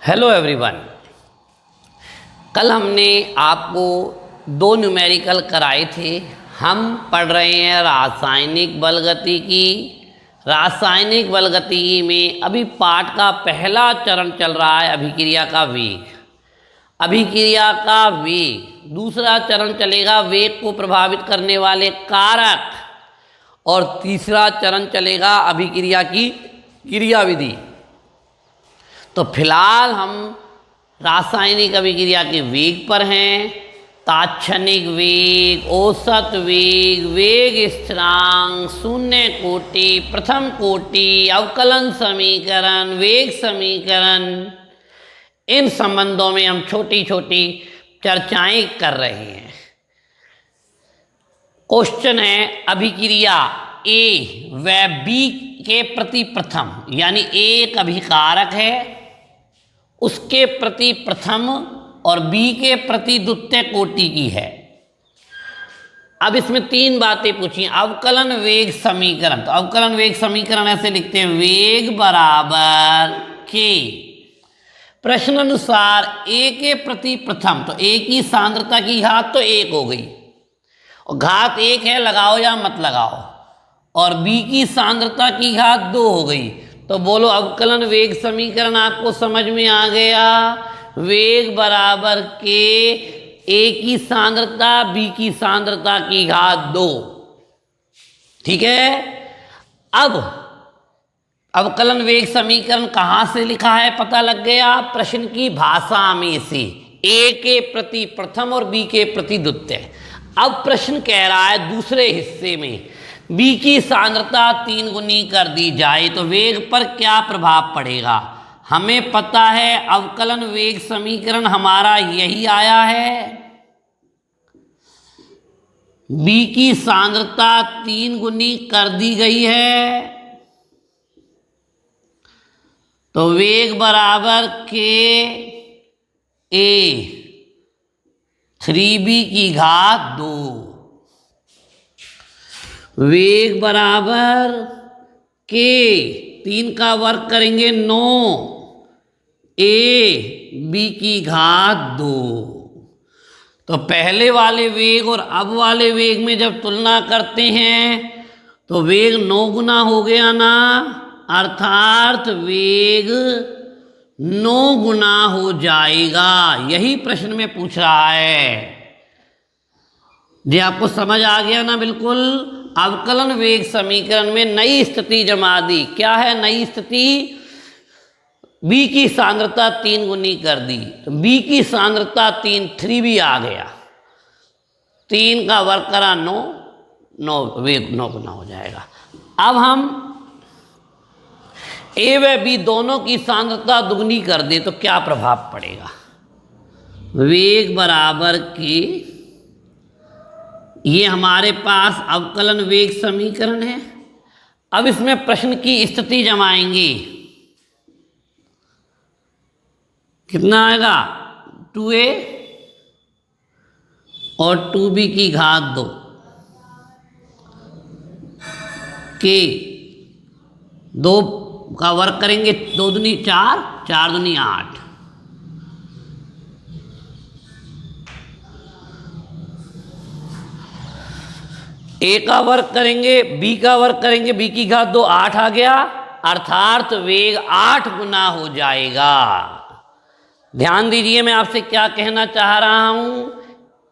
Hello everyone. कल हमने आपको दो न्यूमेरिकल कराए थे। हम पढ़ रहे हैं रासायनिक बलगतिकी। रासायनिक बलगतिकी में अभी पाठ का पहला चरण चल रहा है अभिक्रिया का वेग। अभिक्रिया का वेग दूसरा चरण चलेगा वेग को प्रभावित करने वाले कारक, और तीसरा चरण चलेगा अभिक्रिया की क्रियाविधि। तो फिलहाल हम रासायनिक अभिक्रिया के वेग पर हैं। तात्क्षणिक वेग, औसत वेग, वेग स्थिरांक, शून्य कोटि, प्रथम कोटि, अवकलन समीकरण, वेग समीकरण, इन संबंधों में हम छोटी छोटी चर्चाएं कर रहे हैं। क्वेश्चन है अभिक्रिया ए व बी के प्रति प्रथम, यानी ए एक अभिकारक है, उसके प्रति प्रथम और बी के प्रति द्वितीय कोटि की है। अब इसमें तीन बातें पूछी। अवकलन वेग समीकरण, तो अवकलन वेग समीकरण ऐसे लिखते हैं, वेग बराबर के प्रश्न अनुसार ए के प्रति प्रथम, तो ए की सांद्रता की घात तो एक हो गई, और घात एक है, लगाओ या मत लगाओ, और बी की सांद्रता की घात दो हो गई। तो बोलो अवकलन वेग समीकरण आपको समझ में आ गया। वेग बराबर के ए की सांद्रता बी की सांद्रता की घात दो। ठीक है। अब अवकलन वेग समीकरण कहाँ से लिखा है पता लग गया, प्रश्न की भाषा में से, ए के प्रति प्रथम और बी के प्रति द्वितीय। अब प्रश्न कह रहा है दूसरे हिस्से में बी की सांद्रता 3 गुनी कर दी जाए तो वेग पर क्या प्रभाव पड़ेगा। हमें पता है अवकलन वेग समीकरण हमारा यही आया है, बी की सांद्रता 3 गुनी कर दी गई है, तो वेग बराबर के ए 3b की घात 2, वेग बराबर के 3 का वर्ग करेंगे 9, ए बी की घात 2। तो पहले वाले वेग और अब वाले वेग में जब तुलना करते हैं तो वेग 9 गुना हो गया ना, अर्थात वेग 9 गुना हो जाएगा। यही प्रश्न में पूछ रहा है जी। आपको समझ आ गया ना बिल्कुल। अवकलन वेग समीकरण में नई स्थिति जमा दी। क्या है नई स्थिति? बी की सांद्रता 3 गुनी कर दी, तो बी की सांद्रता 3b आ गया, 3 का वर्ग करा 9 वेग 9 गुना हो जाएगा। अब हम ए व बी दोनों की सांद्रता दुगनी कर दे तो क्या प्रभाव पड़ेगा। वेग बराबर के, ये हमारे पास अवकलन वेग समीकरण है। अब इसमें प्रश्न की स्थिति जमाएंगे। कितना आएगा? 2a और 2b की घात 2 के 2 का वर्ग करेंगे, 2 दूनी 4, 4 दूनी 8, ए का वर्ग करेंगे, बी का वर्ग करेंगे, बी की घात 2, 8 आ गया, अर्थात वेग 8 गुना हो जाएगा। ध्यान दीजिए मैं आपसे क्या कहना चाह रहा हूं।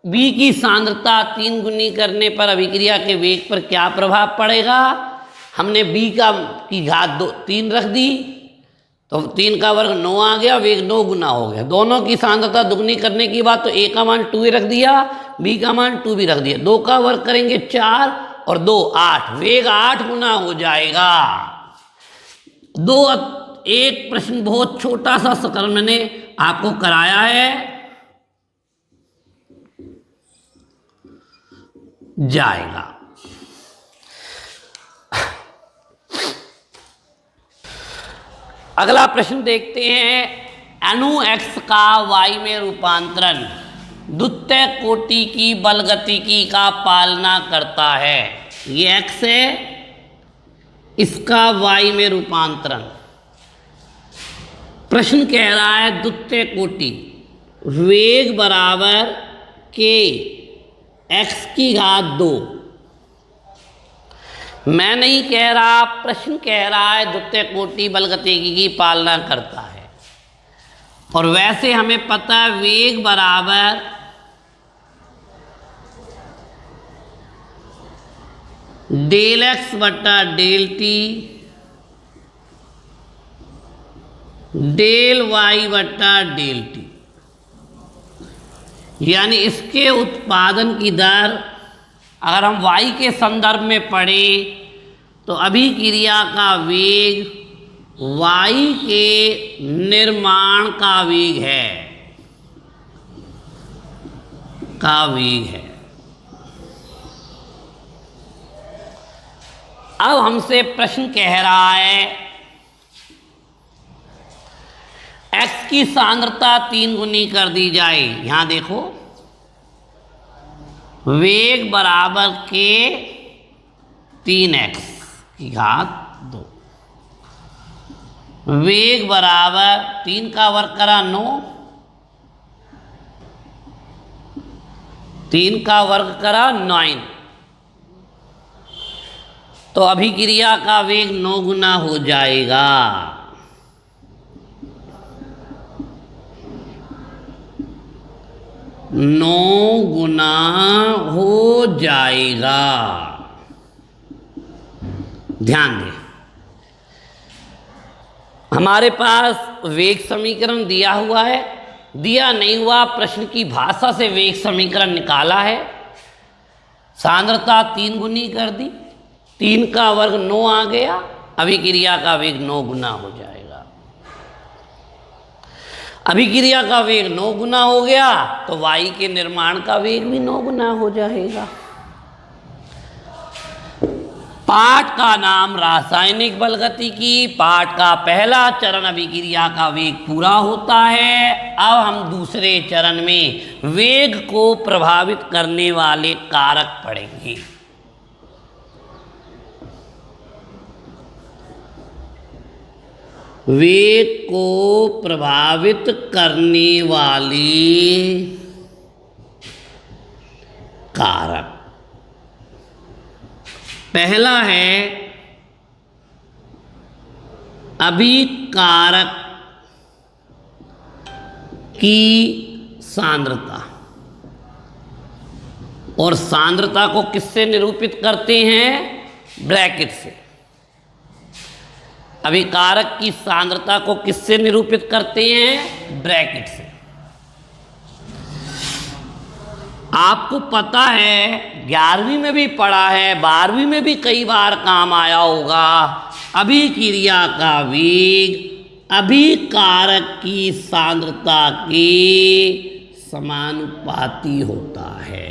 बी की सांद्रता 3 गुनी करने पर अभिक्रिया के वेग पर क्या प्रभाव पड़ेगा। हमने बी की घात 3 रख दी, तो 3 का वर्ग 9 आ गया, वेग 9 गुना हो गया। दोनों की सांद्रता दुगनी करने की बात, तो ए का मान 2 रख दिया, बी का मान 2 भी रख दिया, 2 का वर्ग करेंगे 4 और 2 8, वेग 8 गुना हो जाएगा। एक प्रश्न बहुत छोटा सा सकल मैंने आपको कराया है, जाएगा। अगला प्रश्न देखते हैं। अणु x का y में रूपांतरण द्वितीय कोटि की बलगतिकी का पालना करता है। ये x है, इसका y में रूपांतरण प्रश्न कह रहा है द्वितीय कोटि वेग बराबर के एक्स की घात 2। मैं नहीं कह रहा, प्रश्न कह रहा है द्वितीय कोटि बलगतिकी की पालना करता है। और वैसे हमें पता है वेग बराबर डेल एक्स बटा डेल टी डेल वाई बटा डेल टी, यानी इसके उत्पादन की दर अगर हम y के संदर्भ में पढ़ें तो अभिक्रिया का वेग y के निर्माण का वेग है। अब हमसे प्रश्न कह रहा है x की सांद्रता 3 गुनी कर दी जाए। यहां देखो वेग बराबर के 3x की घात 2, वेग बराबर 3 का वर्ग करा 9, 3 का वर्ग करा 9, तो अभिक्रिया का वेग 9 गुना हो जाएगा। 9 गुना हो जाएगा। ध्यान दें, हमारे पास वेग समीकरण दिया हुआ है, दिया नहीं हुआ प्रश्न की भाषा से वेग समीकरण निकाला है। सांद्रता 3 गुनी कर दी, 3 का वर्ग 9 आ गया, अभिक्रिया का वेग 9 गुना हो जाएगा। अभिक्रिया का वेग 9 गुना हो गया तो वायु के निर्माण का वेग भी 9 गुना हो जाएगा। पाठ का नाम रासायनिक बलगतिकी, पाठ का पहला चरण अभिक्रिया का वेग पूरा होता है। अब हम दूसरे चरण में वेग को प्रभावित करने वाले कारक पढ़ेंगे। वेग को प्रभावित करने वाले कारक, पहला है अभिकारक की सांद्रता। और सांद्रता को किससे निरूपित करते हैं? ब्रैकेट से। अभिकारक की सांद्रता को किससे निरूपित करते हैं? ब्रैकेट से। आपको पता है 11वीं में भी पढ़ा है, 12वीं में भी कई बार काम आया होगा। अभिक्रिया का वेग अभिकारक की सांद्रता के समानुपाती होता है।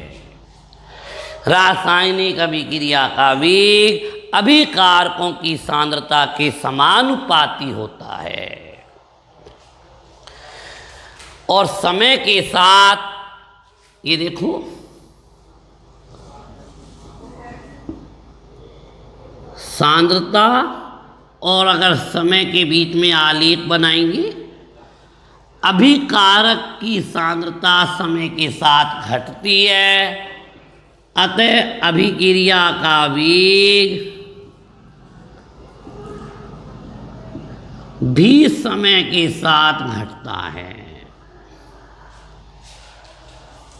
रासायनिक अभिक्रिया का वेग अभिकारकों की सांद्रता के समानुपाती होता है। और समय के साथ ये देखो, सांद्रता और अगर समय के बीच में आलेख बनाएंगे, अभिकारक की सांद्रता समय के साथ घटती है, अतः अभिक्रिया का वेग भी समय के साथ घटता है।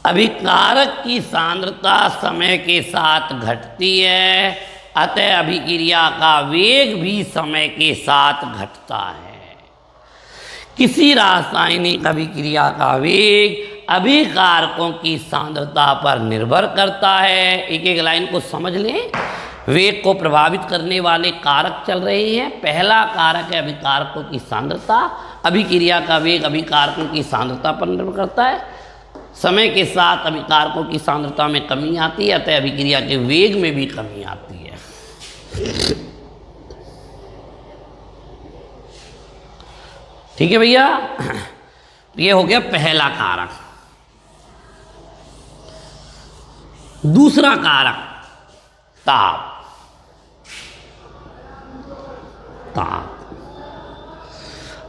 अभिकारक की सांद्रता समय के साथ घटती है, अतः अभिक्रिया का वेग भी समय के साथ घटता है। किसी रासायनिक अभिक्रिया का वेग अभिकारकों की सांद्रता पर निर्भर करता है। एक एक लाइन को समझ लें। वेग को प्रभावित करने वाले कारक चल रहे हैं। पहला कारक है अभिकारकों की सांद्रता। अभिक्रिया का वेग अभिकारकों की सांद्रता पर निर्भर करता है। समय के साथ अभिकारकों की सांद्रता में कमी आती है, अतः अभिक्रिया के वेग में भी कमी आती है। ठीक है भैया, ये हो गया पहला कारक। दूसरा कारक ताप।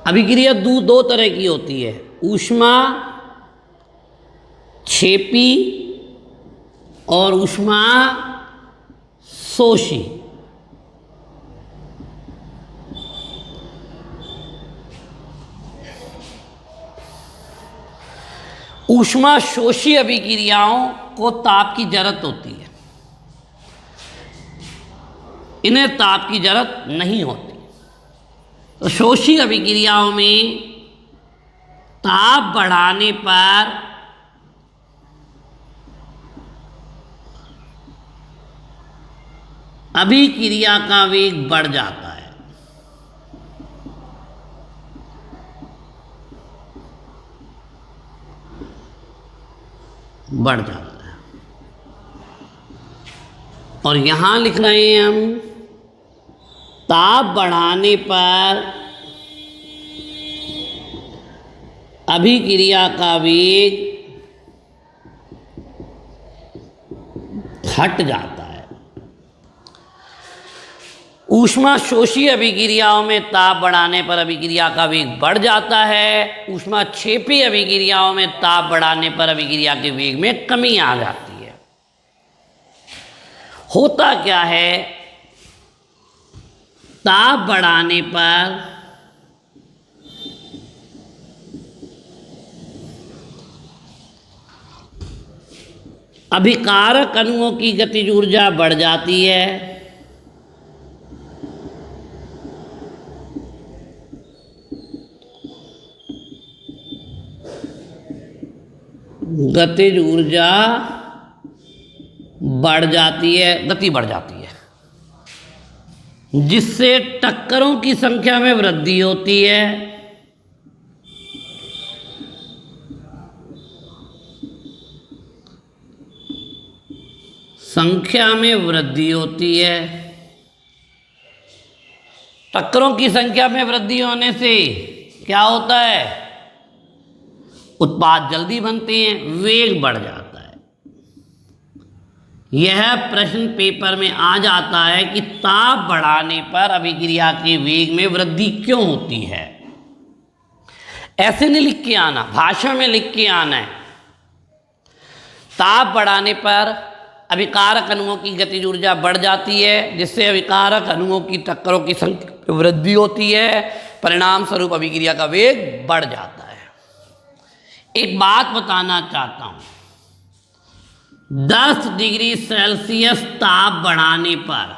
अभिक्रिया दो तरह की होती है, ऊष्मा क्षेपी और ऊष्मा शोषी। ऊष्मा शोषी अभिक्रियाओं को ताप की जरूरत होती है, इन्हें ताप की जरूरत नहीं होती। तो शोषी अभिक्रियाओं में ताप बढ़ाने पर अभिक्रिया का वेग बढ़ जाता है। बढ़ जाता है। और यहां लिख रहे हैं हम, ताप बढ़ाने पर अभिक्रिया का वेग घट जाता है। ऊष्मा शोषी अभिक्रियाओं में ताप बढ़ाने पर अभिक्रिया का वेग बढ़ जाता है। ऊष्मा क्षेपी अभिक्रियाओं में ताप बढ़ाने पर अभिक्रिया के वेग में कमी आ जाती है। होता क्या है, ताप बढ़ाने पर अभिकारक अणुओं की गतिज ऊर्जा बढ़ जाती है। गतिज ऊर्जा बढ़ जाती है, गति बढ़ जाती है, जिससे टक्करों की संख्या में वृद्धि होती है। संख्या में वृद्धि होती है। टक्करों की संख्या में वृद्धि होने से क्या होता है, उत्पाद जल्दी बनते हैं, वेग बढ़ जाता है। यह प्रश्न पेपर में आ जाता है कि ताप बढ़ाने पर अभिक्रिया के वेग में वृद्धि क्यों होती है। ऐसे नहीं लिख के आना, भाषा में लिख के आना है। ताप बढ़ाने पर अभिकारक अणुओं की गतिज ऊर्जा बढ़ जाती है, जिससे अभिकारक अणुओं की टक्करों की संख्या में वृद्धि होती है। परिणाम स्वरूप अभिक्रिया का वेग बढ़ जाता है। एक बात बताना चाहता हूं, 10 डिग्री सेल्सियस ताप बढ़ाने पर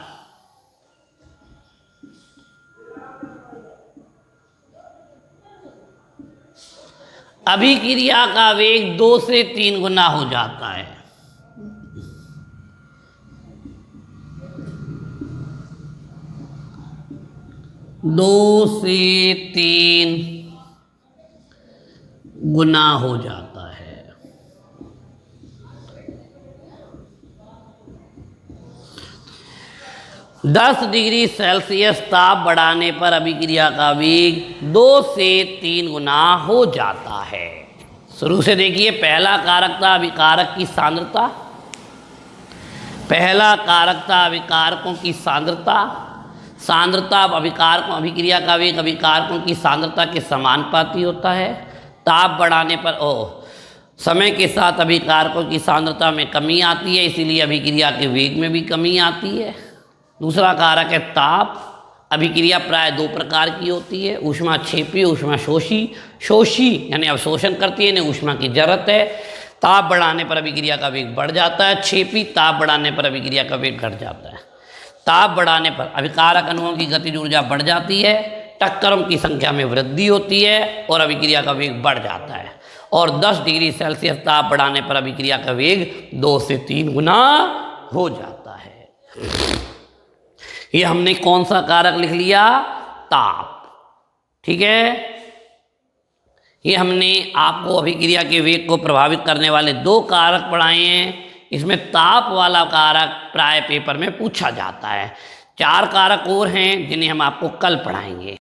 अभिक्रिया का वेग 2 से 3 गुना हो जाता है। दो से 3 गुना हो जाता है। दस डिग्री सेल्सियस ताप बढ़ाने पर अभिक्रिया का वेग 2 से 3 गुना हो जाता है। शुरू से देखिए, पहला कारक था अभिकारक की सांद्रता। पहला कारक था अभिकारकों की सांद्रता। सांद्रता अभिकारकों, अभिक्रिया का वेग अभिकारकों की सांद्रता के समानुपाती होता है। ताप बढ़ाने पर समय के साथ अभिकारकों की सांद्रता में कमी आती है, इसीलिए अभिक्रिया के वेग में भी कमी आती है। दूसरा कारक है ताप। अभिक्रिया प्राय 2 प्रकार की होती है, ऊष्मा क्षेपी, ऊष्मा शोषी। शोषी यानी अवशोषण करती है, इन्हें ऊष्मा की जरूरत है। ताप बढ़ाने पर अभिक्रिया का वेग बढ़ जाता है। क्षेपी, ताप बढ़ाने पर अभिक्रिया का वेग घट जाता है। ताप बढ़ाने पर अभिकारक अणुओं की गतिज ऊर्जा बढ़ जाती है, टक्करों की संख्या में वृद्धि होती है और अभिक्रिया का वेग बढ़ जाता है। और 10 डिग्री सेल्सियस ताप बढ़ाने पर अभिक्रिया का वेग 2 से 3 गुना हो जाता है। ये हमने कौन सा कारक लिख लिया, ताप। ठीक है, ये हमने आपको अभिक्रिया के वेग को प्रभावित करने वाले 2 कारक पढ़ाए हैं। इसमें ताप वाला कारक प्राय पेपर में पूछा जाता है। 4 कारक और हैं जिन्हें हम आपको कल पढ़ाएंगे।